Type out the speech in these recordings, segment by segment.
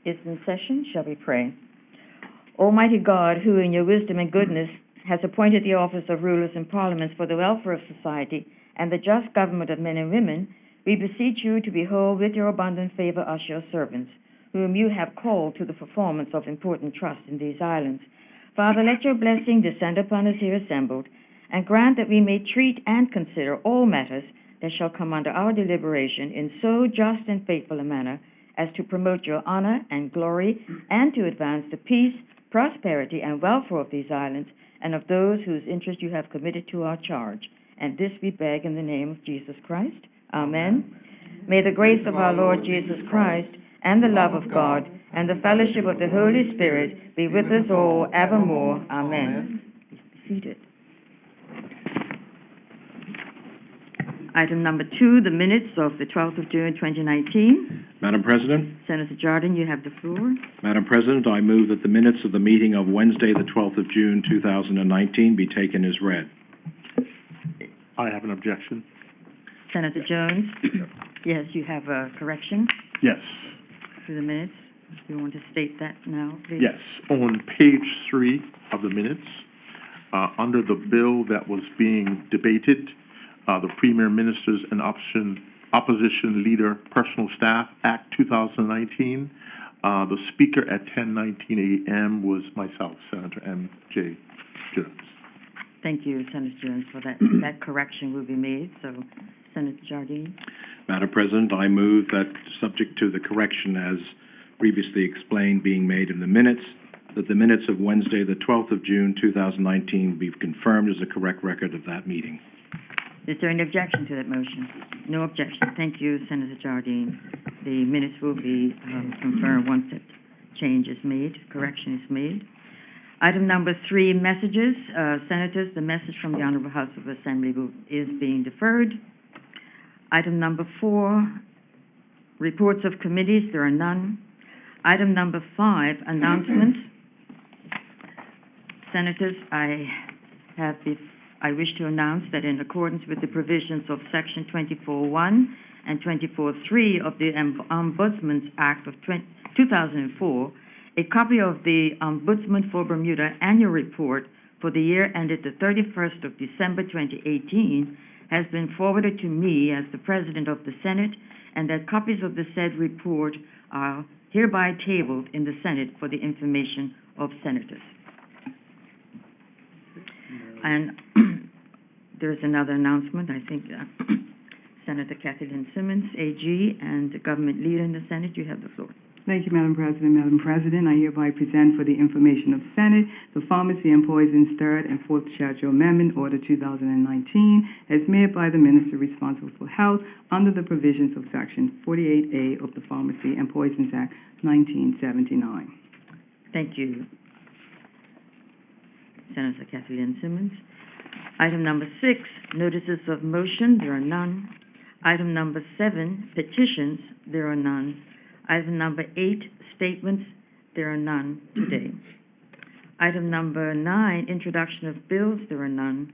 is in session. Shall we pray? Almighty God, who in your wisdom and goodness has appointed the office of rulers and parliaments for the welfare of society and the just government of men and women, we beseech you to behold with your abundant favor us, your servants, whom you have called to the performance of important trusts in these islands. Father, let your blessing descend upon us here assembled, and grant that we may treat and consider all matters that shall come under our deliberation in so just and faithful a manner as to promote your honor and glory, and to advance the peace, prosperity, and welfare of these islands, and of those whose interest you have committed to our charge. And this we beg in the name of Jesus Christ. Amen. May the grace of our Lord Jesus Christ, and the love of God, and the fellowship of the Holy Spirit be with us all evermore. Amen. Be seated. Item number 2, the minutes of the 12th of June, 2019. Madam President. Senator Jardine, you have the floor. Madam President, I move that the minutes of the meeting of Wednesday, the 12th of June, 2019 be taken as read. I have an objection. Senator Jones. Yes, you have a correction Yes. to the minutes. Do you want to state that now, please? Yes. On page 3 of the minutes, under the bill that was being debated, the Premier Ministers and Opposition Leader Personal Staff Act 2019, the speaker at 10:19 a.m. was myself, Senator M.J. Jones. Thank you, Senator Jones, for that. That correction will be made. So, Senator Jardine. Madam President, I move that, subject to the correction as previously explained being made in the minutes, that the minutes of Wednesday, the 12th of June, 2019 be confirmed as a correct record of that meeting. Is there any objection to that motion? No objection. Thank you, Senator Jardine. The minutes will be confirmed once that change is made, correction is made. Item number 3, messages. Senators, the message from the Honorable House of Assembly is being deferred. Item number 4, reports of committees. There are none. Item number 5, announcements. Senators, I wish to announce that in accordance with the provisions of Section 24.1 and 24.3 of the Ombudsman's Act of 2004, a copy of the Ombudsman for Bermuda annual report for the year ended the 31st of December 2018 has been forwarded to me as the President of the Senate, and that copies of the said report are hereby tabled in the Senate for the information of senators. And there's another announcement. I think Senator Kathleen Simmons, AG, and the government leader in the Senate, you have the floor. Thank you, Madam President. Madam President, I hereby present for the information of Senate the Pharmacy and Poisons Third and Fourth Schedule Amendment Order 2019 as made by the Minister responsible for health under the provisions of Section 48A of the Pharmacy and Poisons Act 1979. Thank you, Senator Kathleen Simmons. Item number 6, notices of motion. There are none. Item number 7, petitions. There are none. Item number 8, statements. There are none today. Item number 9, introduction of bills. There are none.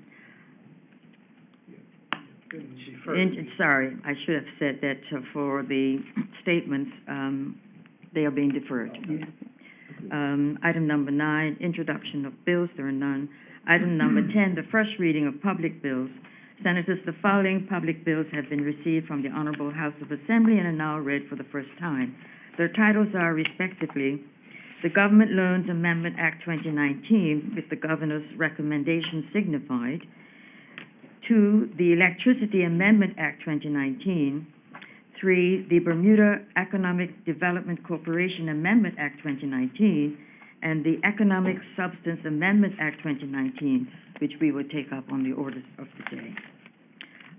Sorry, I should have said that for the statements, they are being deferred. Item number 9, introduction of bills. There are none. Item number 10, the first reading of public bills. Senators, the following public bills have been received from the Honorable House of Assembly and are now read for the first time. Their titles are, respectively, the Government Loans Amendment Act 2019, with the Governor's recommendation signified. 2, the Electricity Amendment Act 2019. 3, the Bermuda Economic Development Corporation Amendment Act 2019, and the Economic Substance Amendment Act 2019, which we will take up on the orders of the day.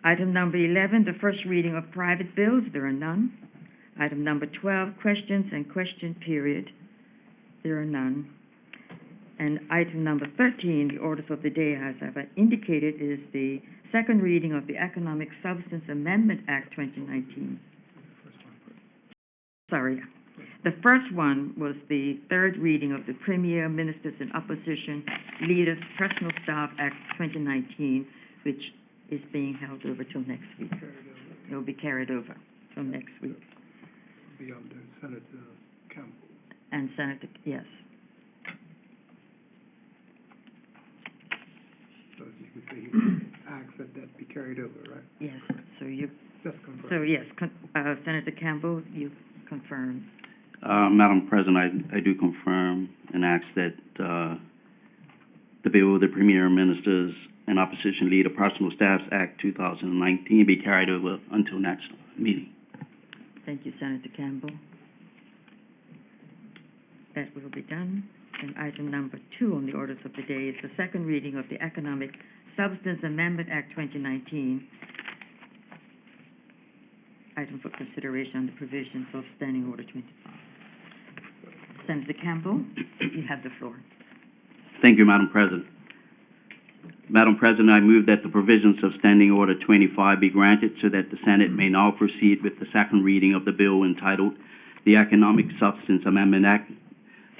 Item number 11, the first reading of private bills. There are none. Item number 12, questions and question period. There are none. And item number 13, the orders of the day, as I've indicated, is the second reading of the Economic Substance Amendment Act 2019. Sorry. The first one was the third reading of the Premier, Ministers, and Opposition Leaders Personal Staff Act 2019, which is being held over till next week. It will be carried over till next week. Be under Senator Campbell. and Senator, yes. So you can say, you ask that that be carried over, right? Yes, so you, Just confirm. so yes, Senator Campbell, you confirm. Madam President, I do confirm and ask that, the bill, the Premier Ministers and Opposition Leader Personal Staffs Act 2019 be carried over until next meeting. Thank you, Senator Campbell. That will be done. And item number 2 on the orders of the day is the second reading of the Economic Substance Amendment Act 2019. Item for consideration on the provisions of Standing Order 25. Senator Campbell, you have the floor. Thank you, Madam President. Madam President, I move that the provisions of Standing Order 25 be granted so that the Senate may now proceed with the second reading of the bill entitled the Economic Substance Amendment Act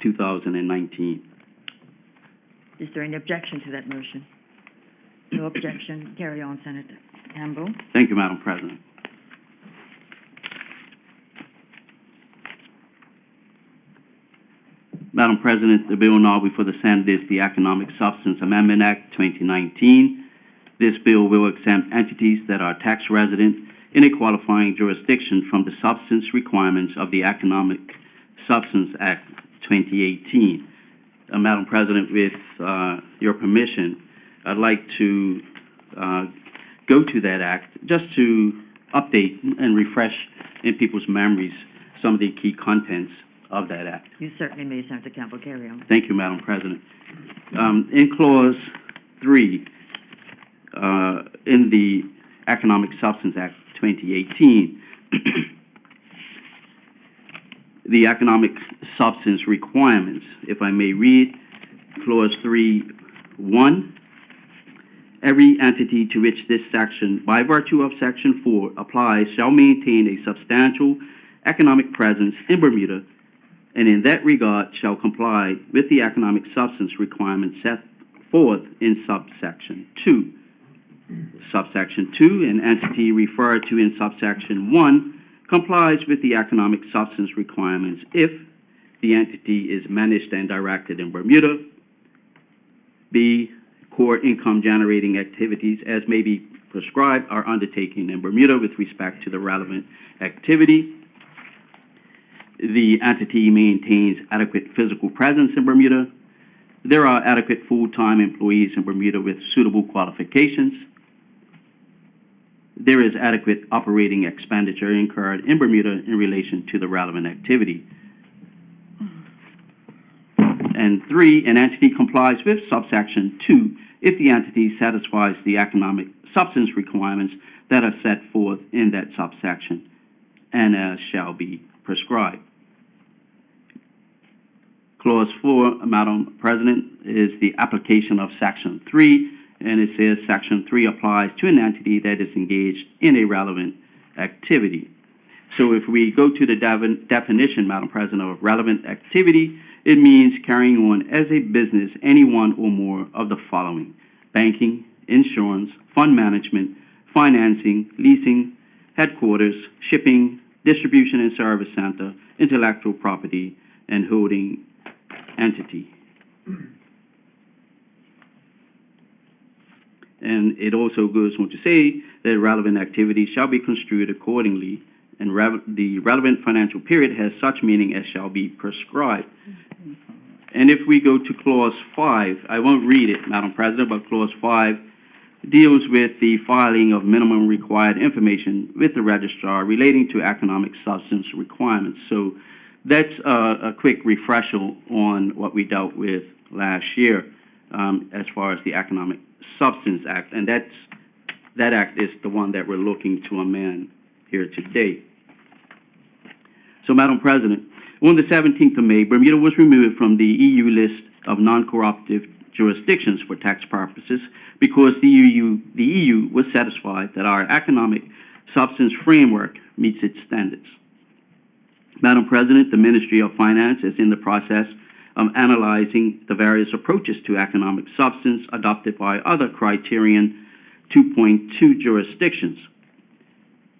2019. Is there any objection to that motion? No objection. Carry on, Senator Campbell. Thank you, Madam President. Madam President, the bill now before the Senate is the Economic Substance Amendment Act 2019. This bill will exempt entities that are tax resident in a qualifying jurisdiction from the substance requirements of the Economic Substance Act 2018. Madam President, with your permission, I'd like to go to that act just to update and refresh in people's memories some of the key contents of that act. You certainly may, Senator Campbell. Carry on. Thank you, Madam President. In Clause 3, in the Economic Substance Act 2018, the economic substance requirements, if I may read, Clause 3(1), every entity to which this section, by virtue of Section 4, applies shall maintain a substantial economic presence in Bermuda, and in that regard shall comply with the economic substance requirements set forth in subsection 2. Subsection 2, an entity referred to in subsection 1 complies with the economic substance requirements if the entity is managed and directed in Bermuda. B, core income generating activities as may be prescribed are undertaken in Bermuda with respect to the relevant activity. The entity maintains adequate physical presence in Bermuda. There are adequate full-time employees in Bermuda with suitable qualifications. There is adequate operating expenditure incurred in Bermuda in relation to the relevant activity. And 3, an entity complies with subsection 2 if the entity satisfies the economic substance requirements that are set forth in that subsection and as shall be prescribed. Clause 4, Madam President, is the application of Section 3, and it says Section 3 applies to an entity that is engaged in a relevant activity. So if we go to the definition, Madam President, of relevant activity, it means carrying on as a business any one or more of the following: banking, insurance, fund management, financing, leasing, headquarters, shipping, distribution and service center, intellectual property, and holding entity. And it also goes on to say that relevant activities shall be construed accordingly, and the relevant financial period has such meaning as shall be prescribed. And if we go to Clause 5, I won't read it, Madam President, but Clause 5 deals with the filing of minimum required information with the registrar relating to economic substance requirements. So that's a quick refresher on what we dealt with last year as far as the Economic Substance Act, and that act is the one that we're looking to amend here today. So, Madam President, on the 17th of May, Bermuda was removed from the EU list of non-cooperative jurisdictions for tax purposes because the EU was satisfied that our economic substance framework meets its standards. Madam President, the Ministry of Finance is in the process of analyzing the various approaches to economic substance adopted by other Criterion 2.2 jurisdictions.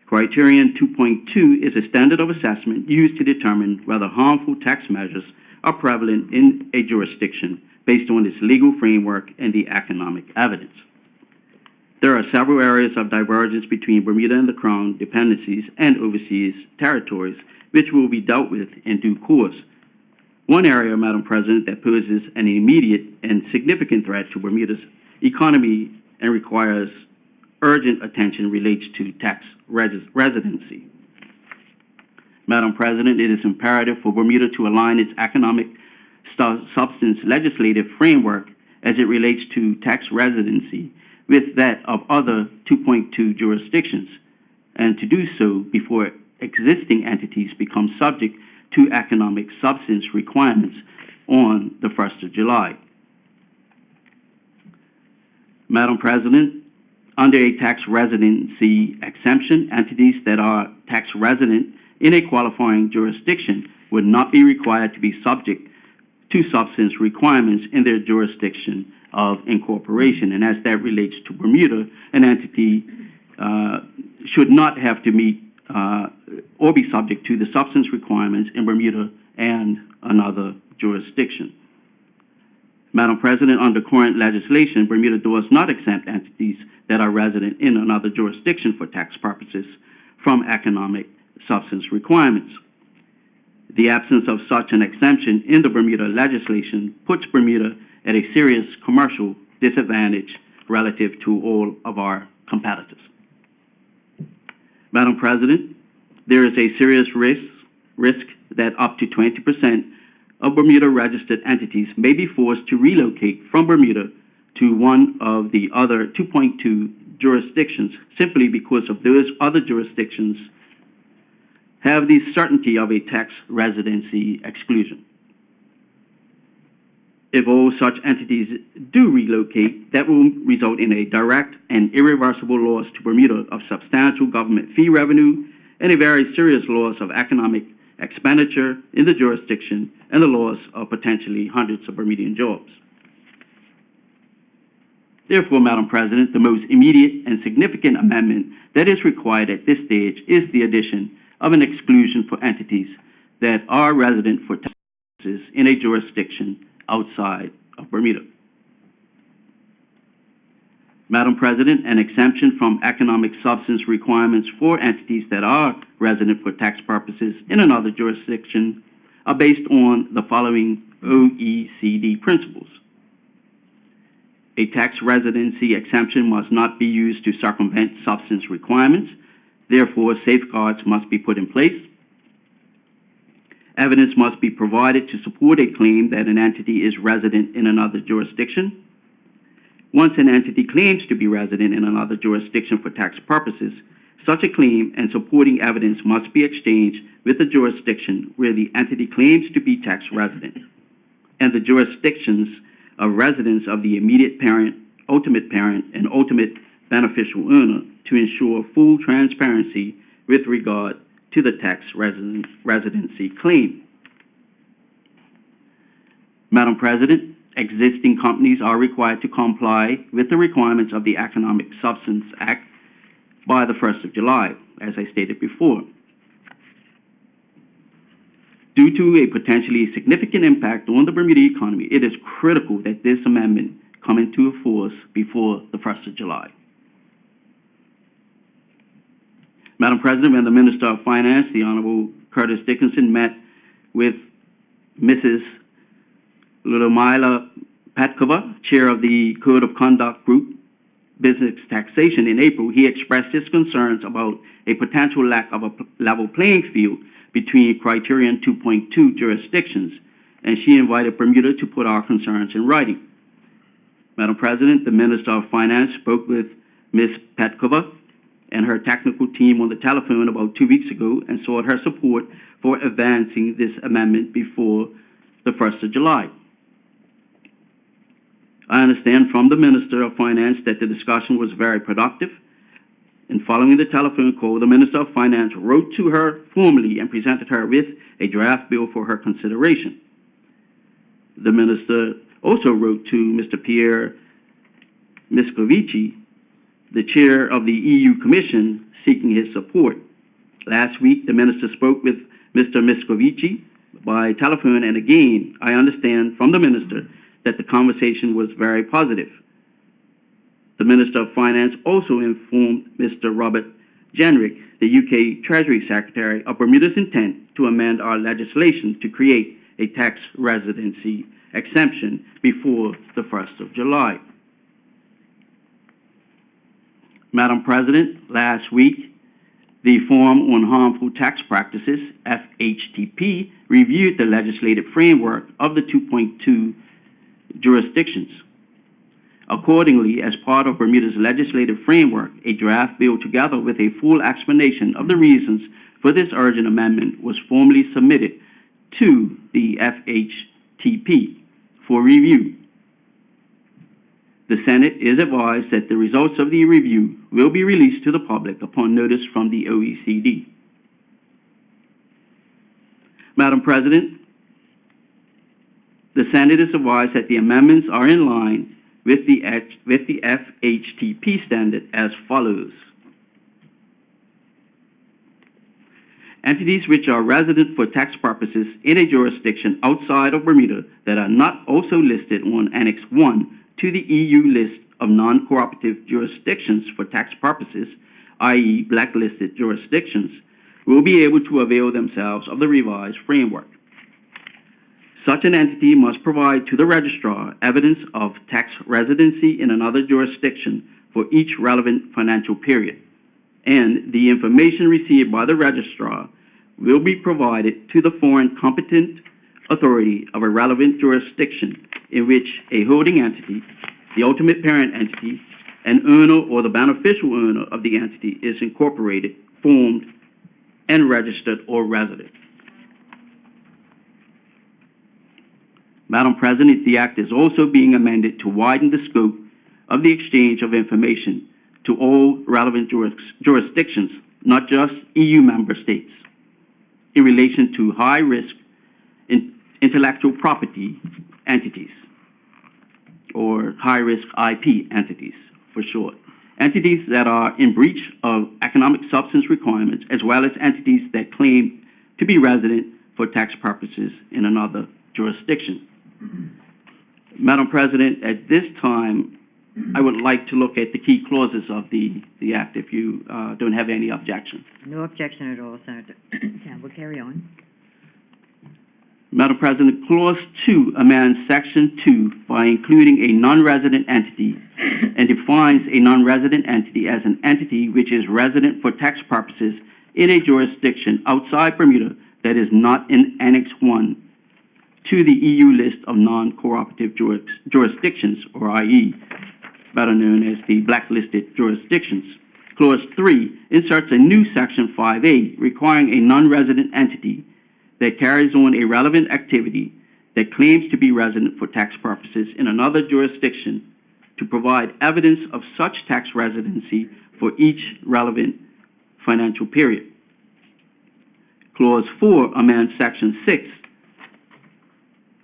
Criterion 2.2 is a standard of assessment used to determine whether harmful tax measures are prevalent in a jurisdiction based on its legal framework and the economic evidence. There are several areas of divergence between Bermuda and the Crown dependencies and overseas territories, which will be dealt with in due course. One area, Madam President, that poses an immediate and significant threat to Bermuda's economy and requires urgent attention relates to tax residency. Madam President, it is imperative for Bermuda to align its economic substance legislative framework as it relates to tax residency with that of other 2.2 jurisdictions, and to do so before existing entities become subject to economic substance requirements on the 1st of July. Madam President, under a tax residency exemption, entities that are tax resident in a qualifying jurisdiction would not be required to be subject to substance requirements in their jurisdiction of incorporation. And as that relates to Bermuda, an entity should not have to meet or be subject to the substance requirements in Bermuda and another jurisdiction. Madam President, under current legislation, Bermuda does not exempt entities that are resident in another jurisdiction for tax purposes from economic substance requirements. The absence of such an exemption in the Bermuda legislation puts Bermuda at a serious commercial disadvantage relative to all of our competitors. Madam President, there is a serious risk that up to 20% of Bermuda-registered entities may be forced to relocate from Bermuda to one of the other 2.2 jurisdictions simply because of those other jurisdictions have the certainty of a tax residency exclusion. If all such entities do relocate, that will result in a direct and irreversible loss to Bermuda of substantial government fee revenue and a very serious loss of economic expenditure in the jurisdiction and the loss of potentially hundreds of Bermudian jobs. Therefore, Madam President, the most immediate and significant amendment that is required at this stage is the addition of an exclusion for entities that are resident for tax purposes in a jurisdiction outside of Bermuda. Madam President, an exemption from economic substance requirements for entities that are resident for tax purposes in another jurisdiction are based on the following OECD principles. A tax residency exemption must not be used to circumvent substance requirements. Therefore, safeguards must be put in place. Evidence must be provided to support a claim that an entity is resident in another jurisdiction. Once an entity claims to be resident in another jurisdiction for tax purposes, such a claim and supporting evidence must be exchanged with the jurisdiction where the entity claims to be tax resident, and the jurisdictions of residence of the immediate parent, and ultimate beneficial owner to ensure full transparency with regard to the tax residency claim. Madam President, existing companies are required to comply with the requirements of the Economic Substance Act by the 1st of July, as I stated before. Due to a potentially significant impact on the Bermuda economy, it is critical that this amendment come into force before the 1st of July. Madam President, when the Minister of Finance, the Honorable Curtis Dickinson, met with Mrs. Ludmila Petkova, Chair of the Code of Conduct Group, Business Taxation, in April, he expressed his concerns about a potential lack of a level playing field between Criterion 2.2 jurisdictions, and she invited Bermuda to put our concerns in writing. Madam President, the Minister of Finance spoke with Ms. Petkova and her technical team on the telephone about 2 weeks ago and sought her support for advancing this amendment before the 1st of July. I understand from the Minister of Finance that the discussion was very productive. And following the telephone call, the Minister of Finance wrote to her formally and presented her with a draft bill for her consideration. The Minister also wrote to Mr. Pierre Moscovici, the Chair of the EU Commission, seeking his support. Last week, the Minister spoke with Mr. Moscovici by telephone, and again, I understand from the Minister that the conversation was very positive. The Minister of Finance also informed Mr. Robert Jenrick, the UK Treasury Secretary, of Bermuda's intent to amend our legislation to create a tax residency exemption before the 1st of July. Madam President, last week, the Forum on Harmful Tax Practices, FHTP, reviewed the legislative framework of the 2.2 jurisdictions. Accordingly, as part of Bermuda's legislative framework, a draft bill together with a full explanation of the reasons for this urgent amendment was formally submitted to the FHTP for review. The Senate is advised that the results of the review will be released to the public upon notice from the OECD. Madam President, the Senate is advised that the amendments are in line with the FHTP standard as follows. Entities which are resident for tax purposes in a jurisdiction outside of Bermuda that are not also listed on Annex 1 to the EU list of non-cooperative jurisdictions for tax purposes, i.e. blacklisted jurisdictions, will be able to avail themselves of the revised framework. Such an entity must provide to the registrar evidence of tax residency in another jurisdiction for each relevant financial period, and the information received by the registrar will be provided to the foreign competent authority of a relevant jurisdiction in which a holding entity, the ultimate parent entity, an owner or the beneficial owner of the entity is incorporated, formed, and registered or resident. Madam President, the Act is also being amended to widen the scope of the exchange of information to all relevant jurisdictions, not just EU member states, in relation to high-risk intellectual property entities, or high-risk IP entities for short. Entities that are in breach of economic substance requirements, as well as entities that claim to be resident for tax purposes in another jurisdiction. Madam President, at this time, I would like to look at the key clauses of the Act, if you don't have any objection. No objection at all, Senator. Yeah, we'll carry on. Madam President, Clause 2 amends Section 2 by including a non-resident entity and defines a non-resident entity as an entity which is resident for tax purposes in a jurisdiction outside Bermuda that is not in Annex 1 to the EU list of non-cooperative jurisdictions, or i.e., better known as the blacklisted jurisdictions. Clause 3 inserts a new Section 5A requiring a non-resident entity that carries on a relevant activity that claims to be resident for tax purposes in another jurisdiction to provide evidence of such tax residency for each relevant financial period. Clause 4 amends Section 6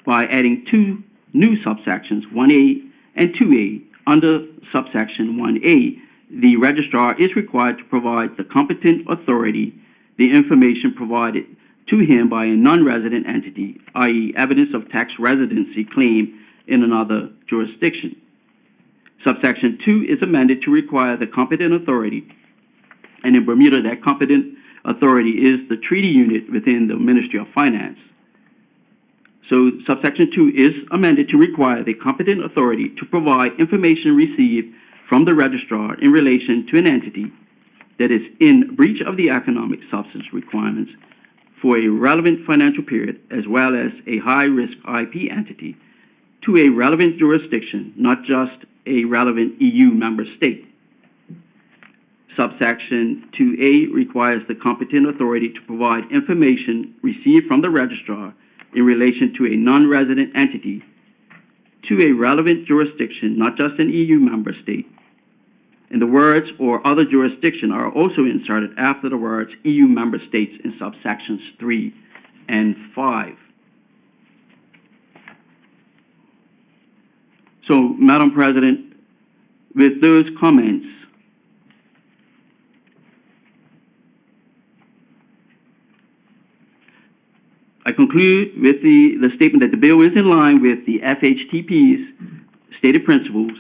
by adding two new subsections, 1A and 2A. Under subsection 1A, the registrar is required to provide the competent authority the information provided to him by a non-resident entity, i.e. evidence of tax residency claim in another jurisdiction. Subsection 2 is amended to require the competent authority, and in Bermuda, that competent authority is the treaty unit within the Ministry of Finance. So subsection 2 is amended to require the competent authority to provide information received from the registrar in relation to an entity that is in breach of the economic substance requirements for a relevant financial period, as well as a high-risk IP entity, to a relevant jurisdiction, not just a relevant EU member state. Subsection 2A requires the competent authority to provide information received from the registrar in relation to a non-resident entity to a relevant jurisdiction, not just an EU member state. And the words "or other jurisdiction" are also inserted after the words EU member states in subsections 3 and 5. So, Madam President, with those comments, I conclude with the statement that the bill is in line with the FHTP's stated principles,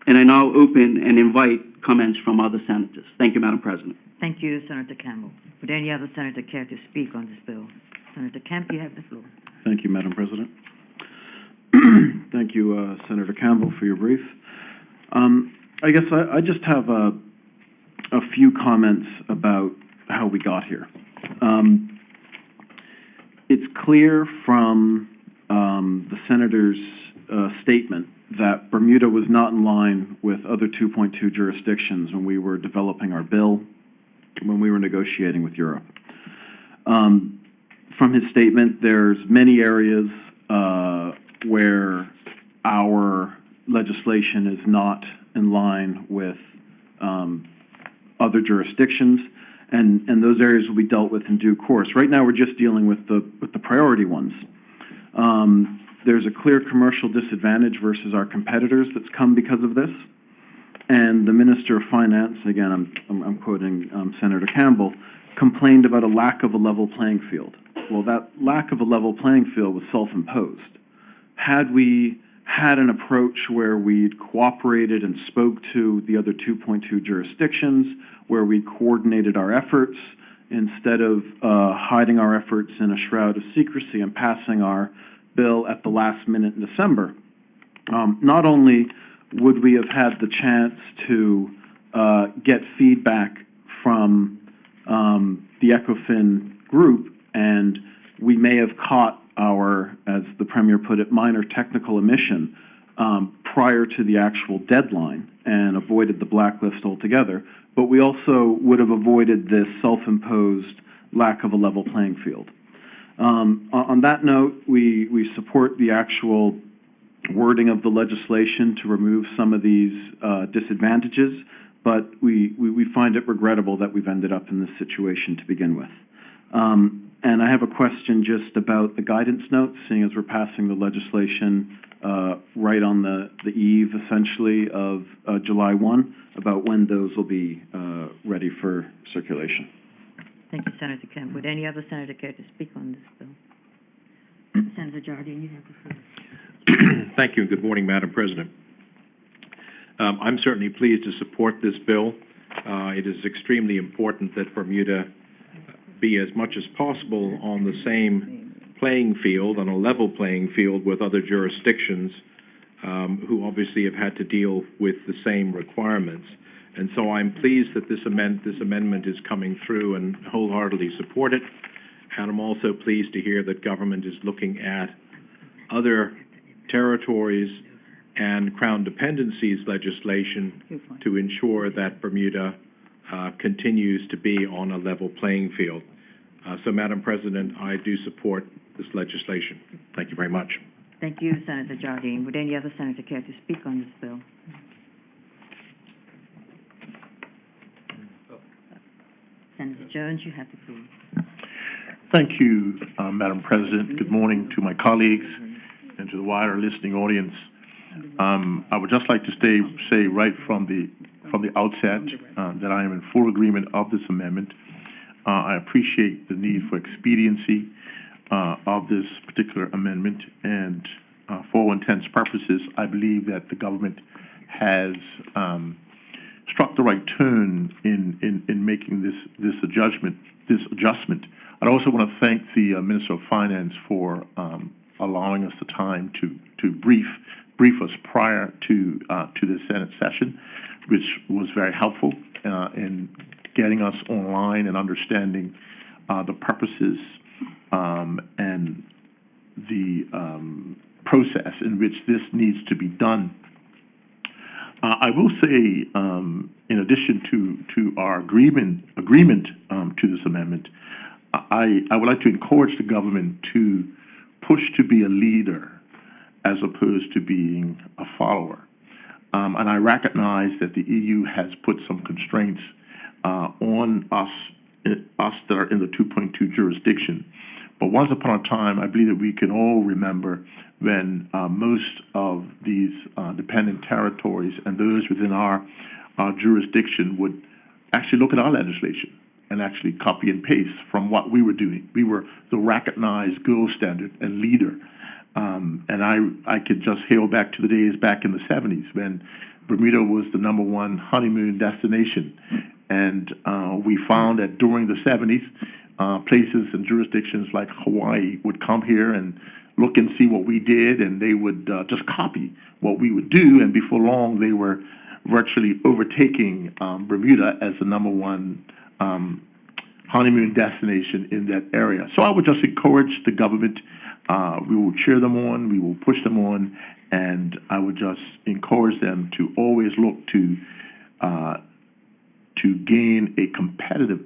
and I now open and invite comments from other senators. Thank you, Madam President. Thank you, Senator Campbell. Would any other senator care to speak on this bill? Senator Kemp, you have the floor. Thank you, Madam President. Thank you, Senator Campbell, for your brief. I guess I just have a few comments about how we got here. It's clear from the Senator's statement that Bermuda was not in line with other 2.2 jurisdictions when we were developing our bill, when we were negotiating with Europe. From his statement, there's many areas where our legislation is not in line with other jurisdictions, and those areas will be dealt with in due course. Right now, we're just dealing with the priority ones. There's a clear commercial disadvantage versus our competitors that's come because of this, and the Minister of Finance, again, I'm quoting Senator Campbell, complained about a lack of a level playing field. Well, that lack of a level playing field was self-imposed. Had we had an approach where we'd cooperated and spoke to the other 2.2 jurisdictions, where we coordinated our efforts, instead of hiding our efforts in a shroud of secrecy and passing our bill at the last minute in December, not only would we have had the chance to get feedback from the ECOFIN group, and we may have caught our, as the Premier put it, minor technical omission prior to the actual deadline and avoided the blacklist altogether, but we also would have avoided this self-imposed lack of a level playing field. On that note, we support the actual wording of the legislation to remove some of these disadvantages, but we find it regrettable that we've ended up in this situation to begin with. And I have a question just about the guidance notes, seeing as we're passing the legislation right on the eve, essentially, of July 1, about when those will be ready for circulation. Thank you, Senator Kemp. Would any other senator care to speak on this bill? Senator Jardine, you have the floor. Thank you, and good morning, Madam President. I'm certainly pleased to support this bill. It is extremely important that Bermuda be as much as possible on the same playing field, on a level playing field with other jurisdictions who obviously have had to deal with the same requirements. And so I'm pleased that this amendment is coming through and wholeheartedly support it. And I'm also pleased to hear that government is looking at other territories and Crown dependencies legislation to ensure that Bermuda continues to be on a level playing field. So, Madam President, I do support this legislation. Thank you very much. Thank you, Senator Jardine. Would any other senator care to speak on this bill? Senator Jones, you have the floor. Thank you, Madam President. Good morning to my colleagues and to the wider listening audience. I would just like to say right from the outset that I am in full agreement of this amendment. I appreciate the need for expediency of this particular amendment, and for all intents and purposes, I believe that the government has struck the right tone in making this adjustment. I'd also want to thank the Minister of Finance for allowing us the time to brief us prior to the Senate session, which was very helpful in getting us online and understanding the purposes and the process in which this needs to be done. I will say, in addition to our agreement to this amendment, I would like to encourage the government to push to be a leader as opposed to being a follower. And I recognize that the EU has put some constraints on us that are in the 2.2 jurisdiction. But once upon a time, I believe that we can all remember when most of these dependent territories and those within our jurisdiction would actually look at our legislation and actually copy and paste from what we were doing. We were the recognized gold standard and leader. And I could just hail back to the days back in the 70s when Bermuda was the #1 honeymoon destination. And we found that during the 70s, places and jurisdictions like Hawaii would come here and look and see what we did, and they would just copy what we would do. And before long, they were virtually overtaking Bermuda as the #1 honeymoon destination in that area. So I would just encourage the government. We will cheer them on, we will push them on, and I would just encourage them to always look to gain a competitive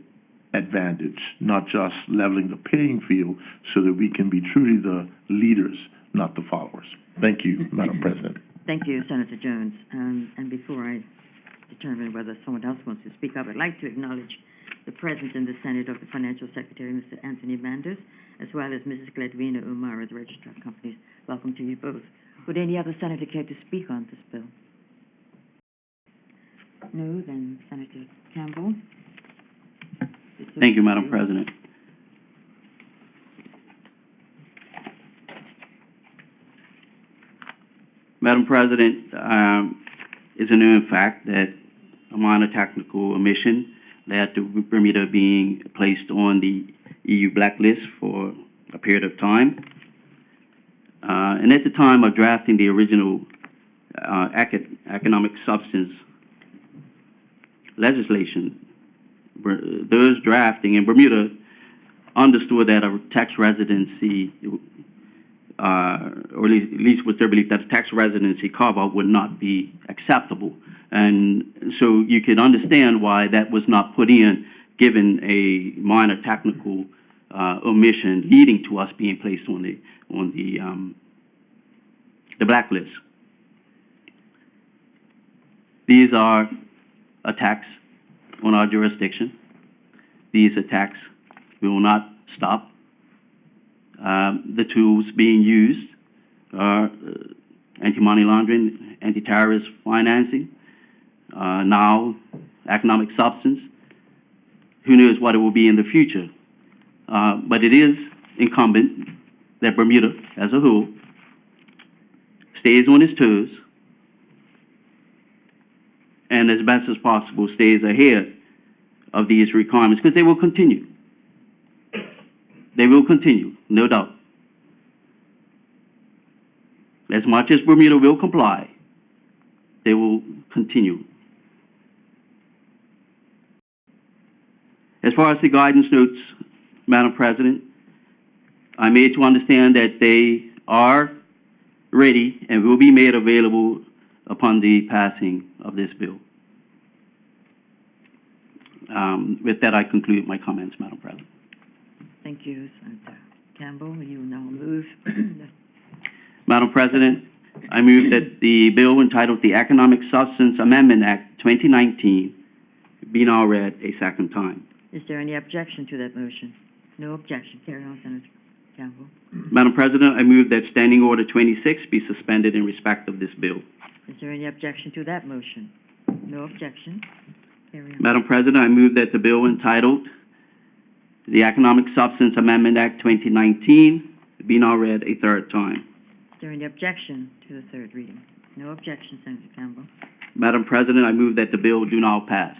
advantage, not just leveling the playing field, so that we can be truly the leaders, not the followers. Thank you, Madam President. Thank you, Senator Jones. And before I determine whether someone else wants to speak up, I'd like to acknowledge the presence in the Senate of the Financial Secretary, Mr. Anthony Manders, as well as Mrs. Gledwina Umar, the Registrar of Companies. Welcome to you both. Would any other senator care to speak on this bill? No, then Senator Campbell. Thank you, Madam President. Madam President, it's a known fact that a minor technical omission led to Bermuda being placed on the EU blacklist for a period of time. And at the time of drafting the original economic substance legislation, those drafting in Bermuda understood that a tax residency, or at least was their belief that a tax residency carve-out would not be acceptable. And so you can understand why that was not put in, given a minor technical omission leading to us being placed on the blacklist. These are attacks on our jurisdiction. These attacks will not stop. The tools being used are anti-money laundering, anti-terrorist financing, now economic substance. Who knows what it will be in the future? But it is incumbent that Bermuda, as a whole, stays on its toes and as best as possible stays ahead of these requirements, because they will continue. They will continue, no doubt. As much as Bermuda will comply, they will continue. As far as the guidance notes, Madam President, I made to understand that they are ready and will be made available upon the passing of this bill. With that, I conclude my comments, Madam President. Thank you, Senator Campbell. You now move. Madam President, I move that the bill entitled the Economic Substance Amendment Act 2019 be now read a second time. Is there any objection to that motion? No objection. Carry on, Senator Campbell. Madam President, I move that Standing Order 26 be suspended in respect of this bill. Is there any objection to that motion? No objection. Carry on. Madam President, I move that the bill entitled the Economic Substance Amendment Act 2019 be now read a third time. Is there any objection to the third reading? No objection, Senator Campbell. Madam President, I move that the bill do now pass.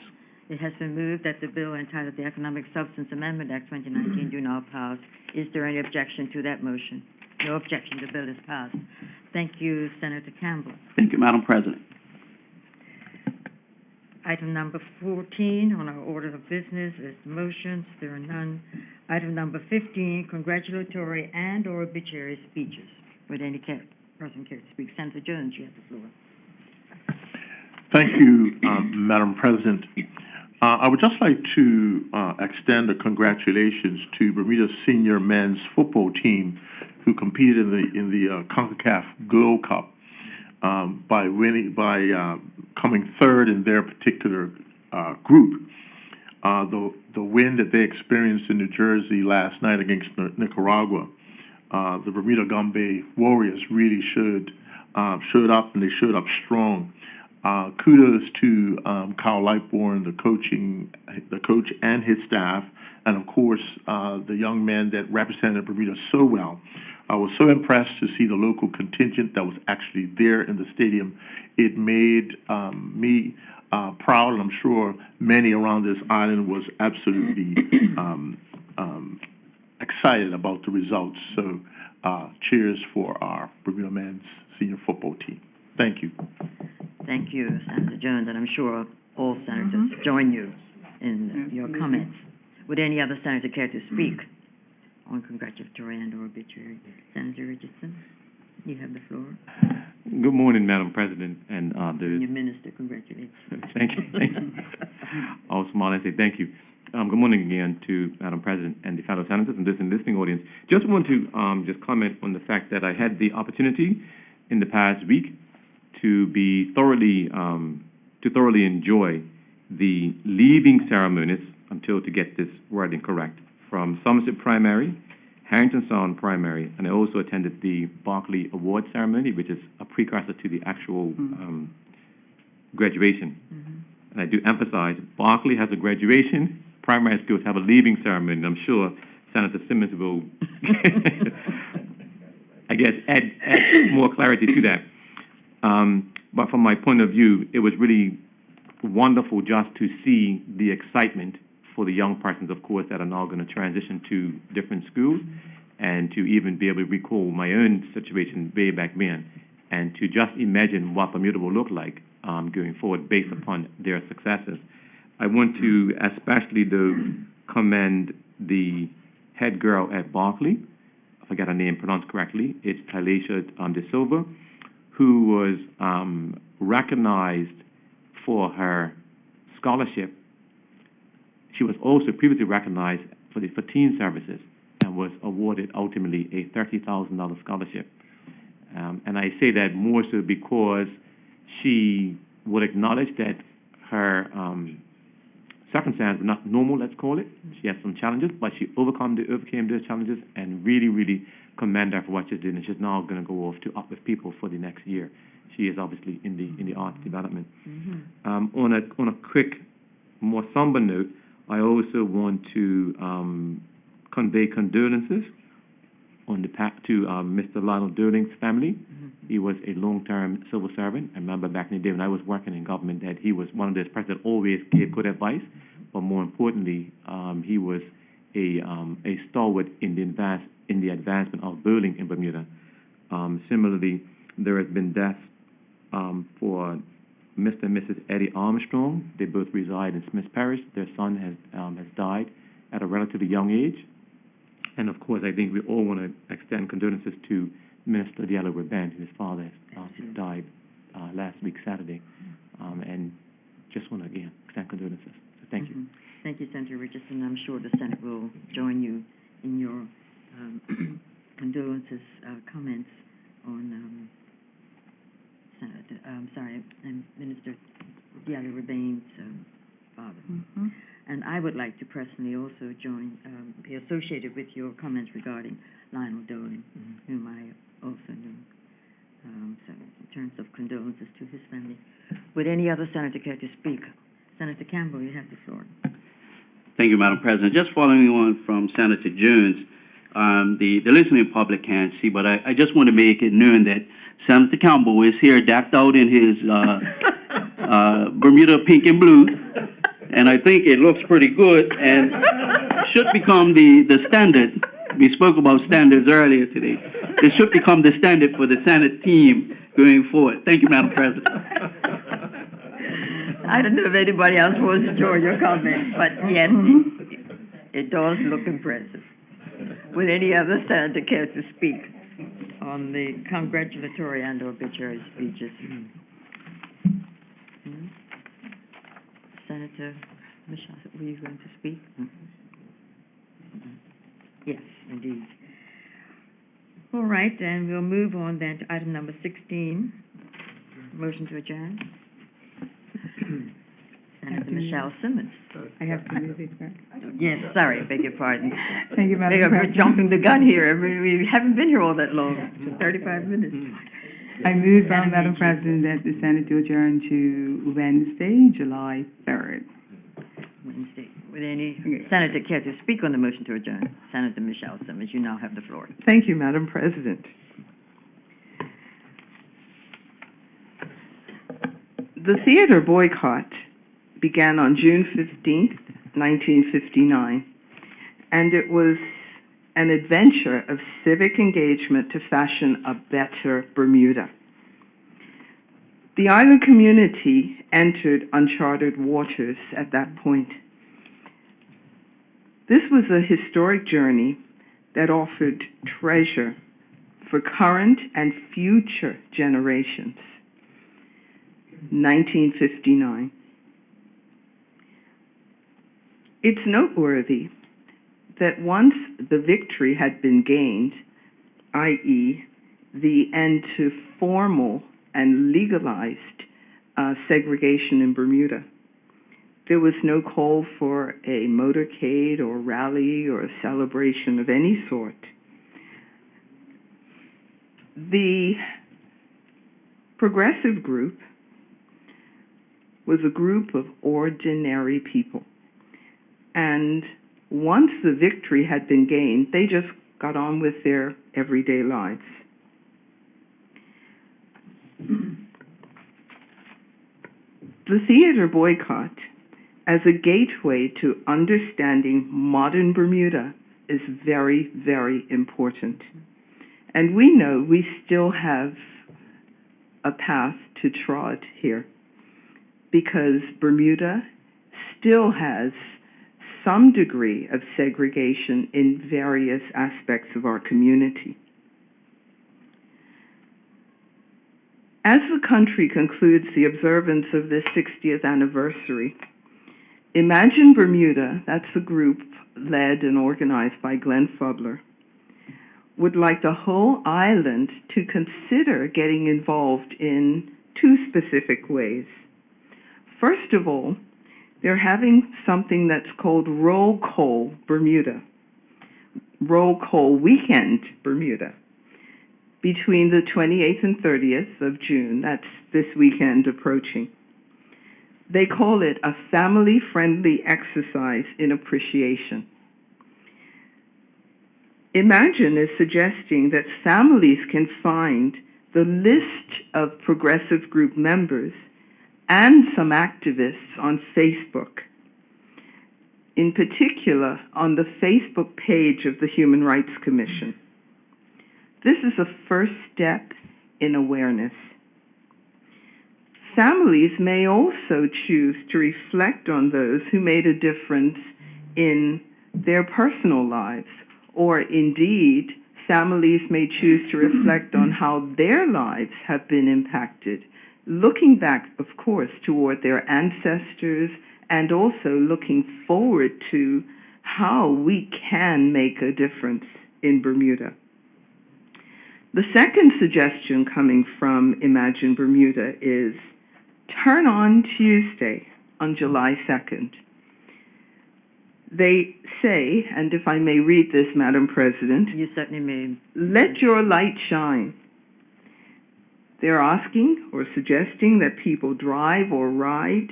It has been moved that the bill entitled the Economic Substance Amendment Act 2019 do now pass. Is there any objection to that motion? No objection. The bill is passed. Thank you, Senator Campbell. Thank you, Madam President. Item number 14 on our order of business is motions. There are none. Item number 15, congratulatory and/or obituary speeches. Would any person care to speak? Senator Jones, you have the floor. Thank you, Madam President. I would just like to extend a congratulations to Bermuda's senior men's football team, who competed in the CONCACAF Gold Cup by coming third in their particular group. The win that they experienced in New Jersey last night against Nicaragua, the Bermuda Gombe Warriors really showed up, and they showed up strong. Kudos to Kyle Lightbourne, the coach and his staff, and of course, the young man that represented Bermuda so well. I was so impressed to see the local contingent that was actually there in the stadium. It made me proud, and I'm sure many around this island was absolutely excited about the results. So, cheers for our Bermuda men's senior football team. Thank you. Thank you, Senator Jones, and I'm sure all senators join you in your comments. Would any other senator care to speak on congratulatory and/or obituary? Senator Richardson, you have the floor. Good morning, Madam President, and Your minister, congratulations. thank you. I'll smile and say thank you. Good morning again to Madam President and the fellow senators and this listening audience. Just want to just comment on the fact that I had the opportunity in the past week to be thoroughly enjoy the leaving ceremonies, until to get this wording correct, from Somerset Primary, Harrington Sound Primary, and I also attended the Barclay Award ceremony, which is a precursor to the actual graduation. And I do emphasize, Barclay has a graduation, primary schools have a leaving ceremony, and I'm sure Senator Simmons will, I guess, add more clarity to that. But from my point of view, it was really wonderful just to see the excitement for the young persons, of course, that are now going to transition to different schools, and to even be able to recall my own situation way back then, and to just imagine what Bermuda will look like going forward based upon their successes. I want to especially, though, commend the head girl at Barclay. I forgot her name pronounced correctly. It's Talisha De Silva, who was recognized for her scholarship. She was also previously recognized for teen services and was awarded ultimately a $30,000 scholarship. And I say that more so because she would acknowledge that her circumstances were not normal, let's call it. She had some challenges, but she overcame those challenges, and really commend her for what she's doing. And she's now going to go off to Uplift People for the next year. She is obviously in the arts development. On a quick, more somber note, I also want to convey condolences on to Mr. Lionel Durling's family. He was a long-term civil servant. I remember back in the day when I was working in government that he was one of those persons that always gave good advice, but more importantly, he was a stalwart in the advancement of building in Bermuda. Similarly, there has been deaths for Mr. and Mrs. Eddie Armstrong. They both reside in Smith Parish. Their son has died at a relatively young age. And of course, I think we all want to extend condolences to Minister Diallo Raben, whose father died last week, Saturday. And just want to, again, extend condolences. So thank you. Thank you, Senator Richardson. I'm sure the Senate will join you in your condolences comments on Minister Diallo Raben's father. And I would like to personally also be associated with your comments regarding Lionel Dolan, whom I also knew. So in terms of condolences to his family. Would any other senator care to speak? Senator Campbell, you have the floor. Thank you, Madam President. Just following on from Senator Jones, the listening public can't see, but I just want to make it known that Senator Campbell is here decked out in his Bermuda pink and blue, and I think it looks pretty good and should become the standard. We spoke about standards earlier today. It should become the standard for the Senate team going forward. Thank you, Madam President. I don't know if anybody else wants to join your comment, but yes, it does look impressive. Would any other senator care to speak on the congratulatory and obituary speeches? Senator Michelle, were you going to speak? Yes, indeed. All right, then we'll move on then to item number 16, motion to adjourn. Senator Michelle Simmons. I have to move it back. Yes, sorry, beg your pardon. Thank you, Madam We're President. jumping the gun here. We haven't been here all that long, 35 minutes. I move, Madam Madam Chair. President, that the Senate to adjourn to Wednesday, July 3rd. Wednesday. Would any senator care to speak on the motion to adjourn? Senator Michelle Simmons, you now have the floor. Thank you, Madam President. The theater boycott began on June 15th, 1959, and it was an adventure of civic engagement to fashion a better Bermuda. The island community entered uncharted waters at that point. This was a historic journey that offered treasure for current and future generations. 1959. It's noteworthy that once the victory had been gained, i.e., the end to formal and legalized segregation in Bermuda, there was no call for a motorcade or rally or a celebration of any sort. The progressive group was a group of ordinary people. And once the victory had been gained, they just got on with their everyday lives. The theater boycott, as a gateway to understanding modern Bermuda, is very, very important. And we know we still have a path to trod here, because Bermuda still has some degree of segregation in various aspects of our community. As the country concludes the observance of this 60th anniversary, Imagine Bermuda, that's the group led and organized by Glenn Fubler, would like the whole island to consider getting involved in two specific ways. First of all, they're having something that's called Roll Call Bermuda, Roll Call Weekend Bermuda, between the 28th and 30th of June. That's this weekend approaching. They call it a family-friendly exercise in appreciation. Imagine is suggesting that families can find the list of progressive group members and some activists on Facebook, in particular on the Facebook page of the Human Rights Commission. This is a first step in awareness. Families may also choose to reflect on those who made a difference in their personal lives, or indeed, families may choose to reflect on how their lives have been impacted, looking back, of course, toward their ancestors and also looking forward to how we can make a difference in Bermuda. The second suggestion coming from Imagine Bermuda is turn on Tuesday on July 2nd. They say, and if I may read this, Madam President, You certainly may. let your light shine. They're asking or suggesting that people drive or ride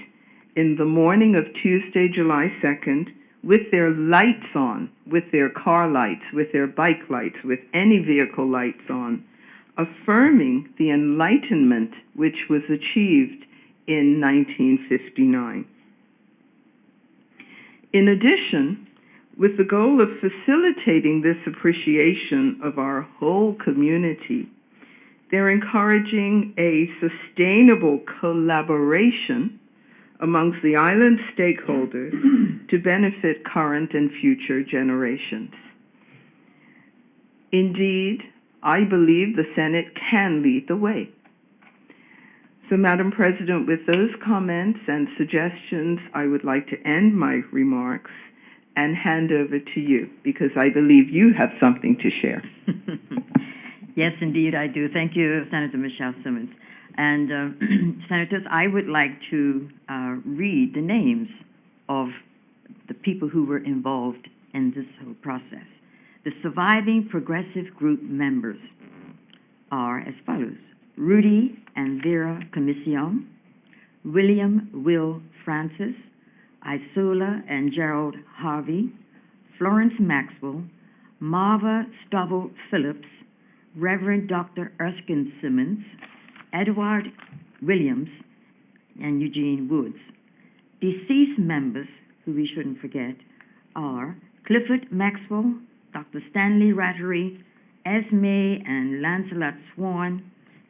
in the morning of Tuesday, July 2nd, with their lights on, with their car lights, with their bike lights, with any vehicle lights on, affirming the enlightenment which was achieved in 1959. In addition, with the goal of facilitating this appreciation of our whole community, they're encouraging a sustainable collaboration amongst the island stakeholders to benefit current and future generations. Indeed, I believe the Senate can lead the way. So, Madam President, with those comments and suggestions, I would like to end my remarks and hand over to you, because I believe you have something to share. Yes, indeed, I do. Thank you, Senator Michelle Simmons. And Senators, I would like to read the names of the people who were involved in this whole process. The surviving progressive group members are as follows: Rudy and Vera Commission, William Will Francis, Isola and Gerald Harvey, Florence Maxwell, Marva Stovall Phillips, Reverend Dr. Erskine Simmons, Edward Williams, and Eugene Woods. Deceased members, who we shouldn't forget, are Clifford Maxwell, Dr. Stanley Rattery, Esme and Lancelot Swan,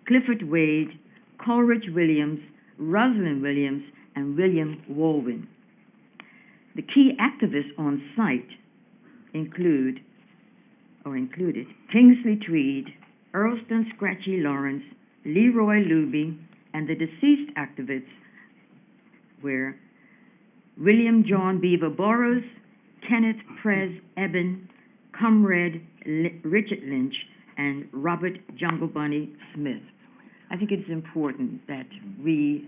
Clifford Wade, Coleridge Williams, Rosalind Williams, and William Walwyn. The key activists on site included Kingsley Tweed, Earlston Scratchy Lawrence, Leroy Luby, and the deceased activists were William John Beaver Burroughs, Kenneth Prez Eben, Comrade Richard Lynch, and Robert Jungle Bunny Smith. I think it's important that we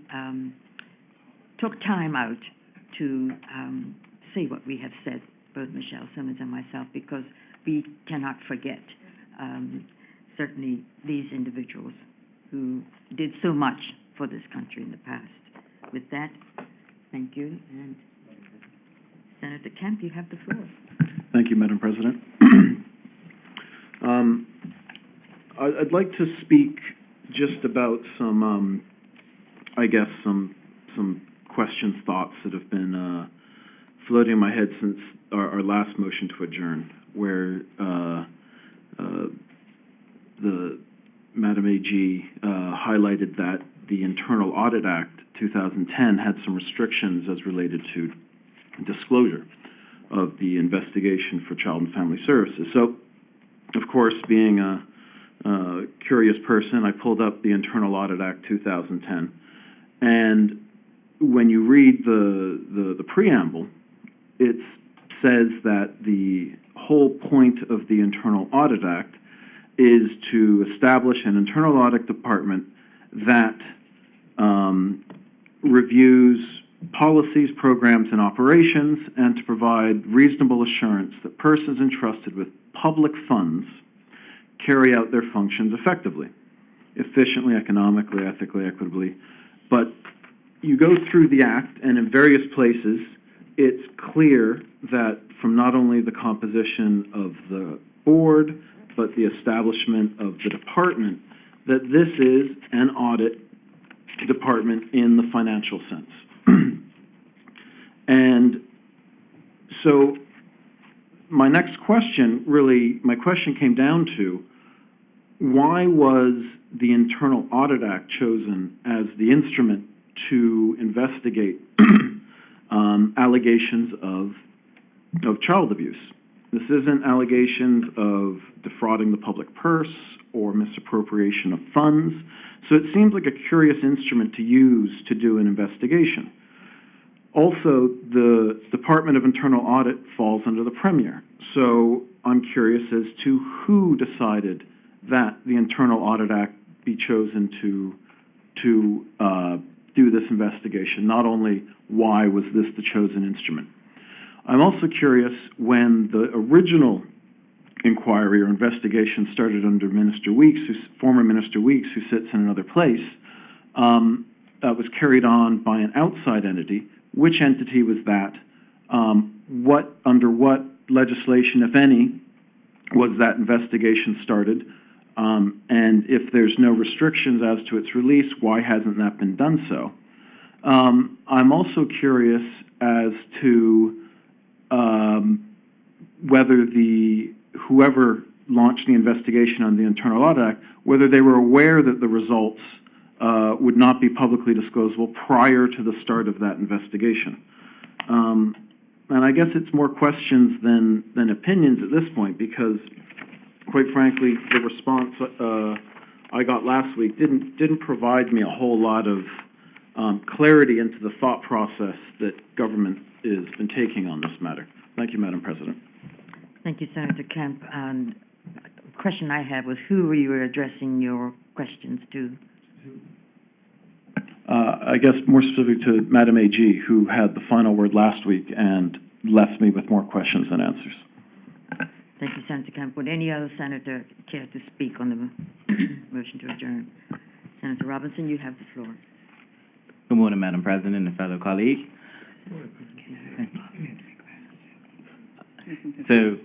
took time out to say what we have said, both Michelle Simmons and myself, because we cannot forget certainly these individuals who did so much for this country in the past. With that, thank you, and Senator Kemp, you have the floor. Thank you, Madam President. I'd like to speak just about some, I guess, some questions, thoughts that have been floating in my head since our last motion to adjourn, where the Madam AG highlighted that the Internal Audit Act 2010 had some restrictions as related to disclosure of the investigation for Child and Family Services. So, of course, being a curious person, I pulled up the Internal Audit Act 2010, and when you read the preamble, it says that the whole point of the Internal Audit Act is to establish an internal audit department that reviews policies, programs, and operations, and to provide reasonable assurance that persons entrusted with public funds carry out their functions effectively, efficiently, economically, ethically, equitably. But you go through the Act, and in various places, it's clear that from not only the composition of the board, but the establishment of the department, that this is an audit department in the financial sense. And so my next question, really, my question came down to, why was the Internal Audit Act chosen as the instrument to investigate allegations of child abuse? This isn't allegations of defrauding the public purse or misappropriation of funds, so it seems like a curious instrument to use to do an investigation. Also, the Department of Internal Audit falls under the Premier, so I'm curious as to who decided that the Internal Audit Act be chosen to do this investigation. Not only why was this the chosen instrument. I'm also curious, when the original inquiry or investigation started under Minister Weeks, former Minister Weeks, who sits in another place, that was carried on by an outside entity. Which entity was that? Under what legislation, if any, was that investigation started? And if there's no restrictions as to its release, why hasn't that been done so? I'm also curious as to whether whoever launched the investigation on the Internal Audit Act, whether they were aware that the results would not be publicly disclosable prior to the start of that investigation. And I guess it's more questions than opinions at this point, because, quite frankly, the response I got last week didn't provide me a whole lot of clarity into the thought process that government has been taking on this matter. Thank you, Madam President. Thank you, Senator Kemp. The question I had was, who were you addressing your questions to? I guess more specific to Madam AG, who had the final word last week and left me with more questions than answers. Thank you, Senator Kemp. Would any other senator care to speak on the motion to adjourn? Senator Robinson, you have the floor. Good morning, Madam President and fellow colleagues. So,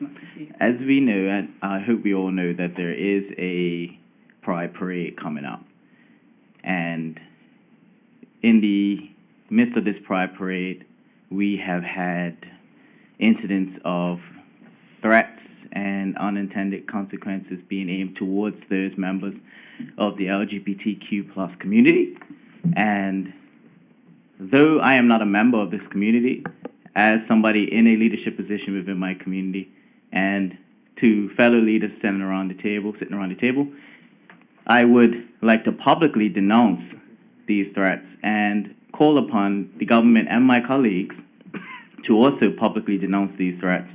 as we know, and I hope we all know, that there is a Pride Parade coming up. And in the midst of this Pride Parade, we have had incidents of threats and unintended consequences being aimed towards those members of the LGBTQ plus community. And though I am not a member of this community, as somebody in a leadership position within my community, and to fellow leaders sitting around the table, I would like to publicly denounce these threats and call upon the government and my colleagues to also publicly denounce these threats.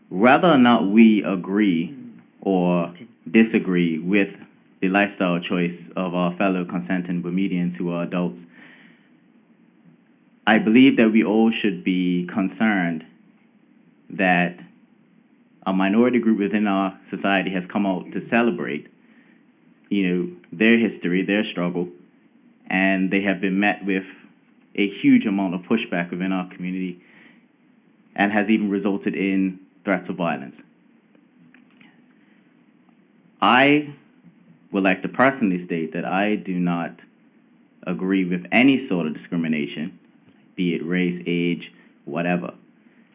Whether or not we agree or disagree with the lifestyle choice of our fellow consenting Bermudians who are adults, I believe that we all should be concerned that a minority group within our society has come out to celebrate, their history, their struggle, and they have been met with a huge amount of pushback within our community and has even resulted in threats of violence. I would like to personally state that I do not agree with any sort of discrimination, be it race, age, whatever.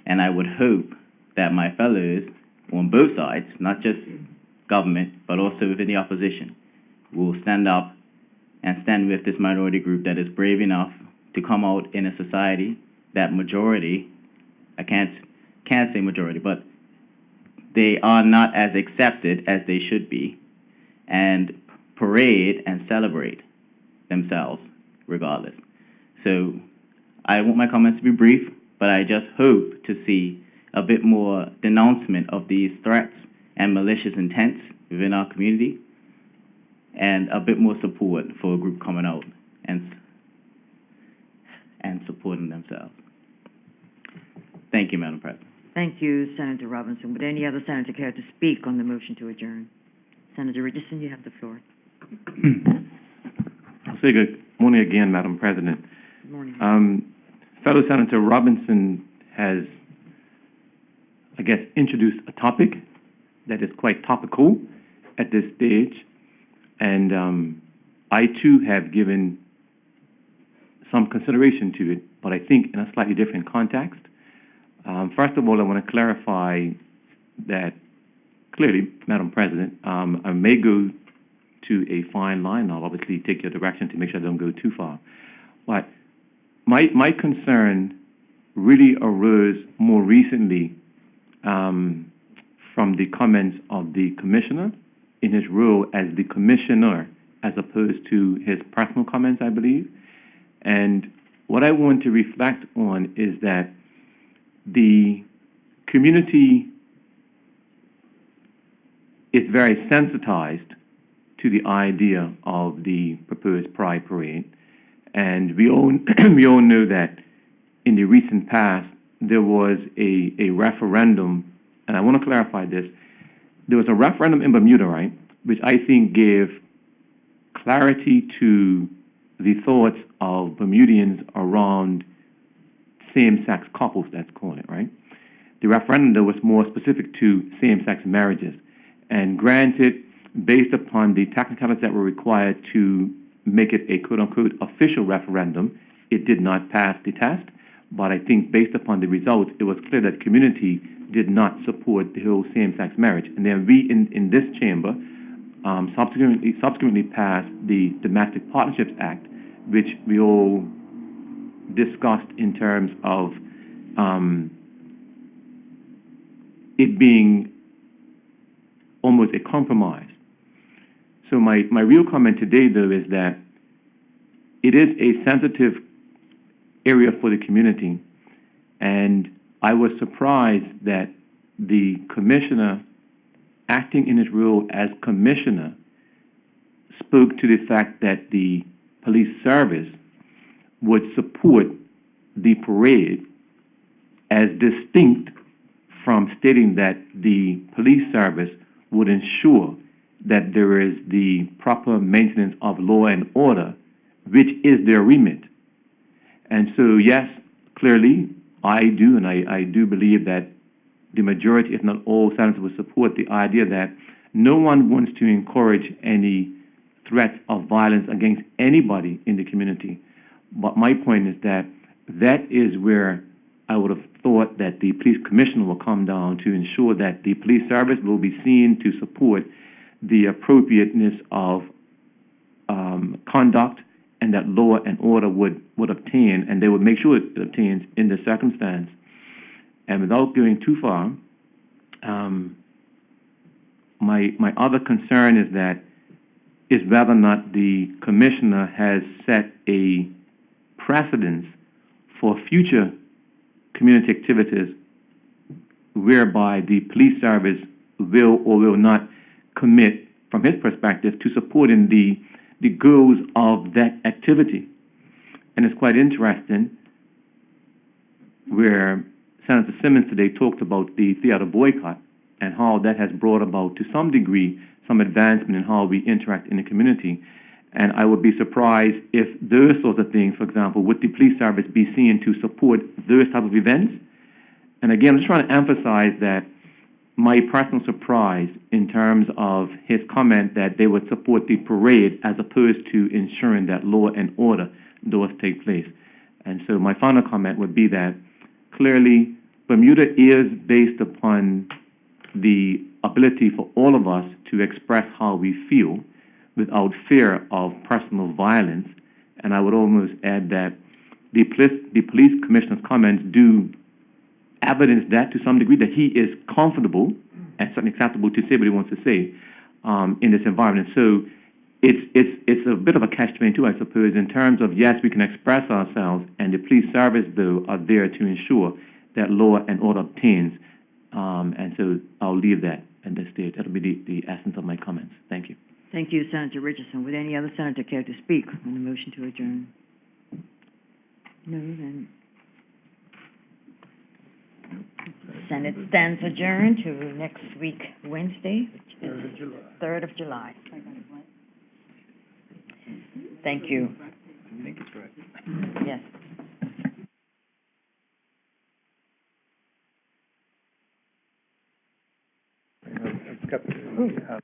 And I would hope that my fellows on both sides, not just government, but also within the opposition, will stand up and stand with this minority group that is brave enough to come out in a society that majority, I can't say majority, but they are not as accepted as they should be, and parade and celebrate themselves regardless. So I want my comments to be brief, but I just hope to see a bit more denouncement of these threats and malicious intents within our community, and a bit more support for a group coming out and supporting themselves. Thank you, Madam President. Thank you, Senator Robinson. Would any other senator care to speak on the motion to adjourn? Senator Richardson, you have the floor. I'll say good morning again, Madam President. Good morning. Fellow Senator Robinson has, I guess, introduced a topic that is quite topical at this stage, and I too have given some consideration to it, but I think in a slightly different context. First of all, I want to clarify that clearly, Madam President, I may go to a fine line. I'll obviously take your direction to make sure I don't go too far. But my concern really arose more recently from the comments of the commissioner in his role as the commissioner, as opposed to his personal comments, I believe. And what I want to reflect on is that the community is very sensitized to the idea of the proposed Pride Parade. And we all know that in the recent past, there was a referendum, and I want to clarify this. There was a referendum in Bermuda, right, which I think gave clarity to the thoughts of Bermudians around same-sex couples, let's call it, right? The referendum was more specific to same-sex marriages. And granted, based upon the technicalities that were required to make it a quote-unquote official referendum, it did not pass the test. But I think based upon the results, it was clear that the community did not support the whole same-sex marriage. And then we, in this chamber, subsequently passed the Domestic Partnerships Act, which we all discussed in terms of it being almost a compromise. So my real comment today, though, is that it is a sensitive area for the community, and I was surprised that the commissioner, acting in his role as commissioner, spoke to the fact that the police service would support the parade, as distinct from stating that the police service would ensure that there is the proper maintenance of law and order, which is their remit. And so, yes, clearly, I do, and I do believe that the majority, if not all, senators will support the idea that no one wants to encourage any threats of violence against anybody in the community. But my point is that that is where I would have thought that the police commissioner will come down to ensure that the police service will be seen to support the appropriateness of conduct, and that law and order would obtain, and they would make sure it obtains in the circumstance. And without going too far, my other concern is whether or not the commissioner has set a precedence for future community activities whereby the police service will or will not commit, from his perspective, to supporting the goals of that activity. And it's quite interesting where Senator Simmons today talked about the theater boycott and how that has brought about, to some degree, some advancement in how we interact in the community. And I would be surprised if those sorts of things, for example, would the police service be seen to support those type of events? And again, I'm just trying to emphasize that my personal surprise in terms of his comment that they would support the parade as opposed to ensuring that law and order does take place. And so my final comment would be that clearly Bermuda is based upon the ability for all of us to express how we feel without fear of personal violence. And I would almost add that the police commissioner's comments do evidence that to some degree, that he is comfortable and certainly acceptable to say what he wants to say in this environment. So it's a bit of a catch-22, I suppose, in terms of, yes, we can express ourselves, and the police service, though, are there to ensure that law and order obtains. And so I'll leave that at this stage. That'll be the essence of my comments. Thank you. Thank you, Senator Richardson. Would any other senator care to speak on the motion to adjourn? No, then. Senate stands adjourned to next week, Wednesday, which is 3rd of July. Thank you. I think it's right. Yes. I've got the,